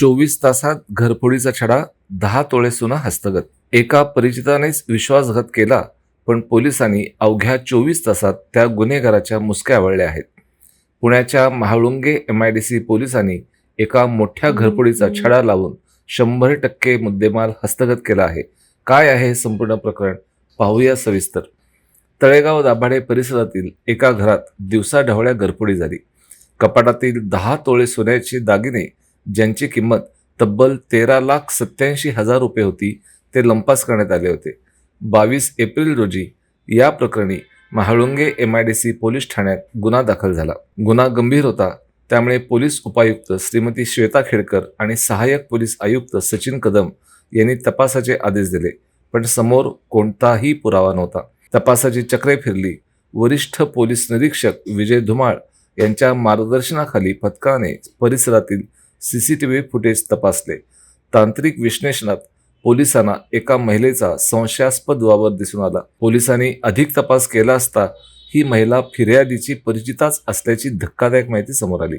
24 तासात घरफोडीचा छडा, 10 तोळे सोनं हस्तगत. एका परिचितानेच विश्वासघात केला, पण पोलिसांनी अवघ्या 24 तासात त्या गुन्हेगाराच्या मुसक्या आवळल्या आहेत. पुण्याच्या महाळुंगे MIDC पोलिसांनी एका मोठ्या घरफोडीचा छडा लावून 100% मुद्देमाल हस्तगत केला आहे. काय आहे हे संपूर्ण प्रकरण, पाहूया सविस्तर. तळेगाव दाभाडे परिसरातील एका घरात दिवसाढवळ्या घरफोडी झाली. कपाटातील 10 तोळे सोन्याचे दागिने, ज्यांची किंमत तब्बल 13,87,000 रुपये होती, ते लंपास करण्यात आले होते. 22 एप्रिल रोजी या प्रकरणी महाळुंगे MIDC पोलीस ठाण्यात गुन्हा दाखल झाला. गुन्हा गंभीर होता, त्यामुळे पोलीस उपायुक्त श्रीमती श्वेता खेडकर आणि सहाय्यक पोलीस आयुक्त सचिन कदम यांनी तपासाचे आदेश दिले, पण समोर कोणताही पुरावा नव्हता. तपासाची चक्रे फिरली. वरिष्ठ पोलीस निरीक्षक विजय धुमाळ यांच्या मार्गदर्शनाखाली पथकाने परिसरातील CCTV फुटेज तपासले. तांत्रिक विश्लेषणात पोलिसांना एका महिलेचा संशयास्पद वावर दिसून आला. पोलिसांनी अधिक तपास केला असता ही महिला फिर्यादीची परिचिताच असल्याची धक्कादायक माहिती समोर आली.